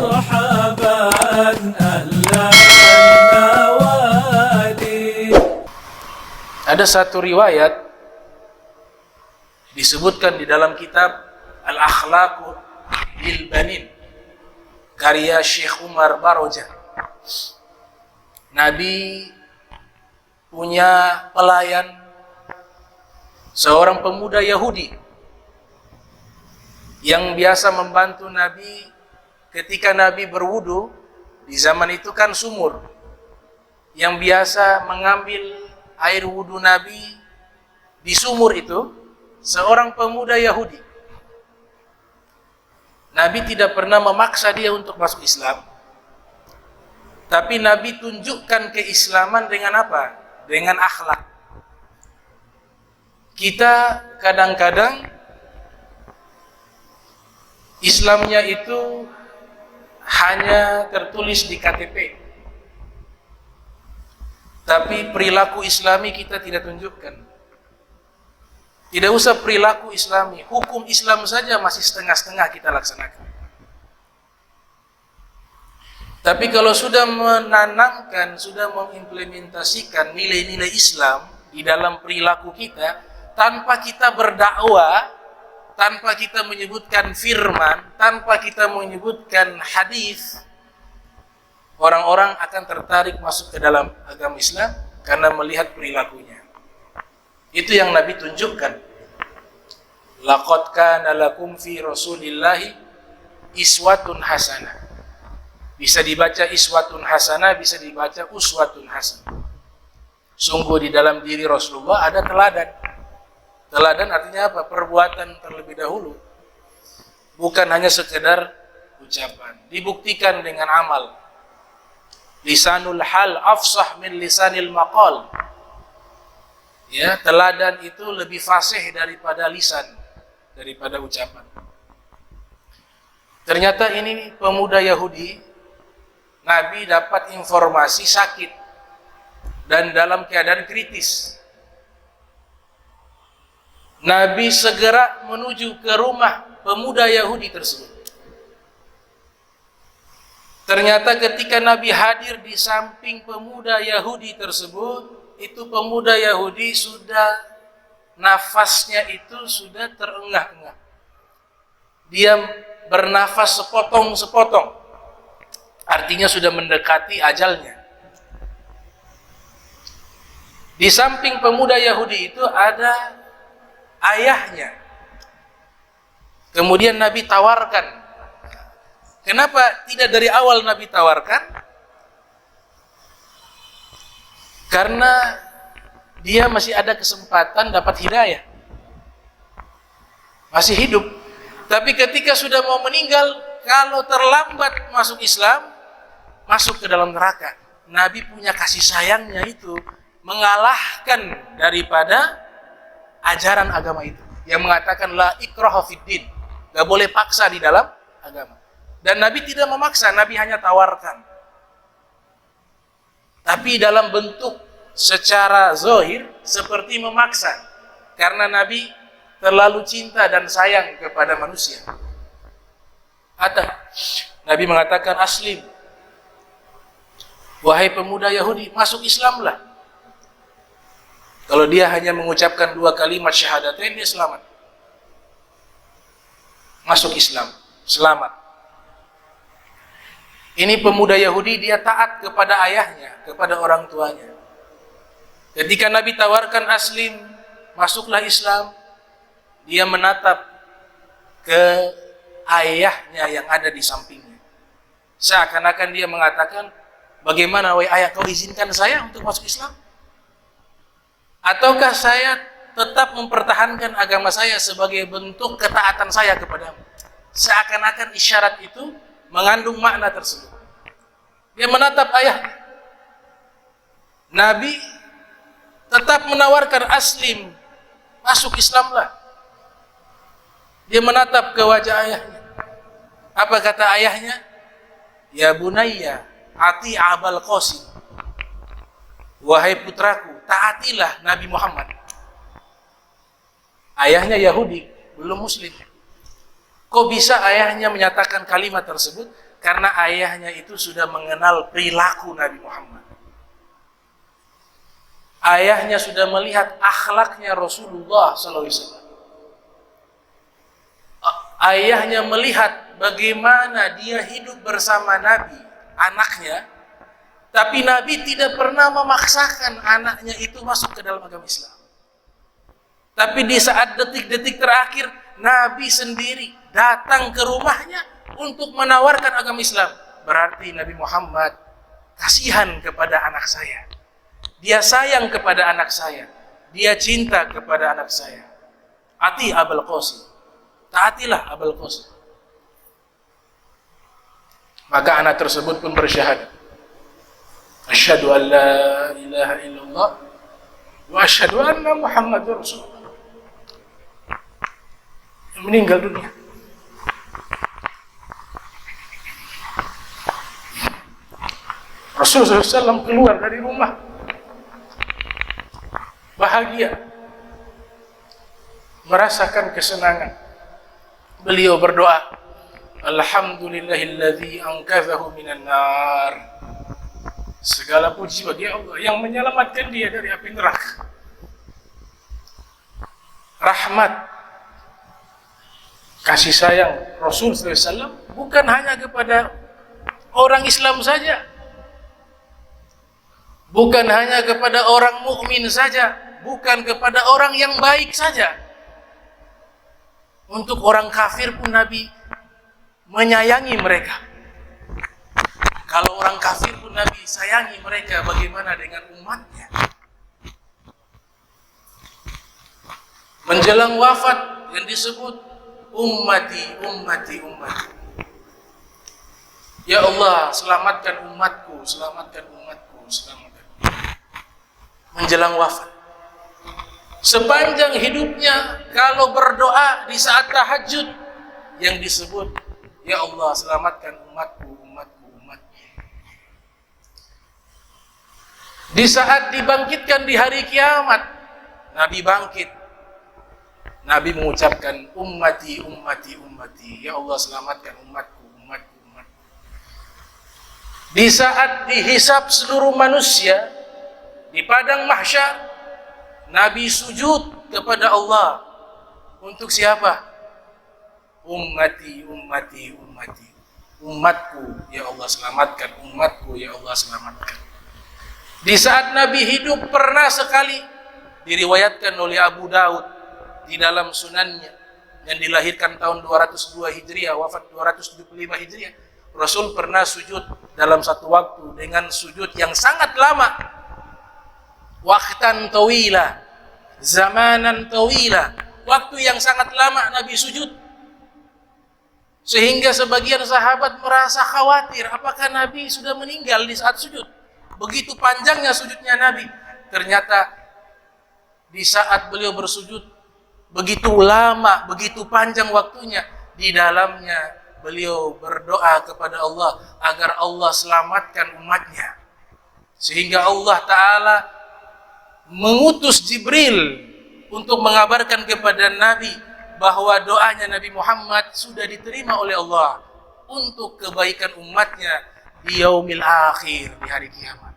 مرحبا أهلا النوادي. Ada satu riwayat disebutkan di dalam kitab Al-Akhlaqu lil Banin karya Syekh Umar Barojah. Nabi punya pelayan, seorang pemuda Yahudi yang biasa membantu Nabi ketika Nabi berwudu. Di zaman itu kan sumur, yang biasa mengambil air wudu Nabi di sumur itu seorang pemuda Yahudi. Nabi tidak pernah memaksa dia untuk masuk Islam, tapi Nabi tunjukkan keislaman dengan apa? Dengan akhlak. Kita kadang-kadang Islamnya itu hanya tertulis di KTP, tapi perilaku Islami kita tidak tunjukkan. Tidak usah perilaku Islami, hukum Islam saja masih setengah-setengah kita laksanakan. Tapi kalau sudah menanamkan, sudah mengimplementasikan nilai-nilai Islam di dalam perilaku kita, tanpa kita berdakwah, tanpa kita menyebutkan firman, tanpa kita menyebutkan hadis, orang-orang akan tertarik masuk ke dalam agama Islam karena melihat perilakunya. Itu yang Nabi tunjukkan. Laqad kana lakum fi Rasulillahi iswatun hasanah. Bisa dibaca iswatun hasanah, bisa dibaca uswatun hasanah. Sungguh di dalam diri Rasulullah ada teladan. Teladan artinya apa? Perbuatan terlebih dahulu. Bukan hanya sekedar ucapan. Dibuktikan dengan amal. Lisanul hal afsah min lisanil maqal. Ya, teladan itu lebih fasih daripada lisan, daripada ucapan. Ternyata ini pemuda Yahudi, Nabi dapat informasi sakit dan dalam keadaan kritis. Nabi segera menuju ke rumah pemuda Yahudi tersebut. Ternyata ketika Nabi hadir di samping pemuda Yahudi tersebut, itu pemuda Yahudi sudah, nafasnya itu sudah terengah-engah. Dia bernafas sepotong-sepotong. Artinya sudah mendekati ajalnya. Di samping pemuda Yahudi itu ada ayahnya. Kemudian Nabi tawarkan. Kenapa tidak dari awal Nabi tawarkan? Karena dia masih ada kesempatan dapat hidayah. Masih hidup. Tapi ketika sudah mau meninggal, kalau terlambat masuk Islam, masuk ke dalam neraka. Nabi punya kasih sayangnya itu mengalahkan daripada ajaran agama itu yang mengatakan la ikraha fiddin, gak boleh paksa di dalam agama. Dan Nabi tidak memaksa, Nabi hanya tawarkan. Tapi dalam bentuk secara zahir seperti memaksa, karena Nabi terlalu cinta dan sayang kepada manusia. Nabi mengatakan, aslim, wahai pemuda Yahudi, masuk Islamlah. Kalau dia hanya mengucapkan 2 kalimat syahadatain, dia selamat. Masuk Islam, selamat. Ini pemuda Yahudi, dia taat kepada ayahnya, kepada orang tuanya. Ketika Nabi tawarkan aslim, masuklah Islam, dia menatap ke ayahnya yang ada di sampingnya. Seakan-akan dia mengatakan, bagaimana wahai ayah, kau izinkan saya untuk masuk Islam? Ataukah saya tetap mempertahankan agama saya sebagai bentuk ketaatan saya kepadamu? Seakan-akan isyarat itu mengandung makna tersebut. Dia menatap ayah. Nabi tetap menawarkan aslim, masuk Islamlah. Dia menatap ke wajah ayahnya. Apa kata ayahnya? Ya bunayya, ati abal qasim. Wahai putraku, taatilah Nabi Muhammad. Ayahnya Yahudi, belum Muslim. Kok bisa ayahnya menyatakan kalimat tersebut? Karena ayahnya itu sudah mengenal perilaku Nabi Muhammad. Ayahnya sudah melihat akhlaknya Rasulullah SAW. Ayahnya melihat bagaimana dia hidup bersama Nabi, anaknya. Tapi Nabi tidak pernah memaksakan anaknya itu masuk ke dalam agama Islam. Tapi di saat detik-detik terakhir, Nabi sendiri datang ke rumahnya untuk menawarkan agama Islam. Berarti Nabi Muhammad kasihan kepada anak saya. Dia sayang kepada anak saya. Dia cinta kepada anak saya. Ati Abul Qasim. Taatilah Abul Qasim. Maka anak tersebut pun bersyahadat. Asyhadu an la ilaha illallah wa asyhadu anna Muhammadur Rasulullah. Meninggal dunia. Rasulullah SAW keluar dari rumah bahagia, merasakan kesenangan. Beliau berdoa, Alhamdulillahilladzi anqadhahu minan nar. Segala puji bagi Allah yang menyelamatkan dia dari api neraka. Rahmat, kasih sayang Rasul SAW bukan hanya kepada orang Islam saja, bukan hanya kepada orang mukmin saja, bukan kepada orang yang baik saja. Untuk orang kafir pun Nabi menyayangi mereka. Kalau orang kafir pun Nabi sayangi mereka, bagaimana dengan umatnya? Menjelang wafat yang disebut ummati, ummati, ummati. Ya Allah, selamatkan umatku, selamatkan umatku, selamatkan. Menjelang wafat, sepanjang hidupnya kalau berdoa di saat tahajud yang disebut, Ya Allah, selamatkan umatku, umatku, umatku. Di saat dibangkitkan di hari kiamat, Nabi bangkit, Nabi mengucapkan ummati, ummati, ummati. Ya Allah, selamatkan umatku, umatku, umatku. Di saat dihisab seluruh manusia di padang mahsyar, Nabi sujud kepada Allah. Untuk siapa? Ummati, ummati, ummati. Umatku, ya Allah selamatkan. Umatku, ya Allah selamatkan. Di saat Nabi hidup pernah sekali, diriwayatkan oleh Abu Daud di dalam sunannya, yang dilahirkan tahun 202 Hijriah, wafat 275 Hijriah. Rasul pernah sujud dalam satu waktu dengan sujud yang sangat lama. Waqtan tawila, zamanan tawila, waktu yang sangat lama Nabi sujud. Sehingga sebagian sahabat merasa khawatir, apakah Nabi sudah meninggal di saat sujud? Begitu panjangnya sujudnya Nabi. Ternyata di saat beliau bersujud, begitu lama, begitu panjang waktunya, di dalamnya beliau berdoa kepada Allah agar Allah selamatkan umatnya. Sehingga Allah Ta'ala mengutus Jibril untuk mengabarkan kepada Nabi bahwa doanya Nabi Muhammad sudah diterima oleh Allah untuk kebaikan umatnya di yaumil akhir, di hari kiamat.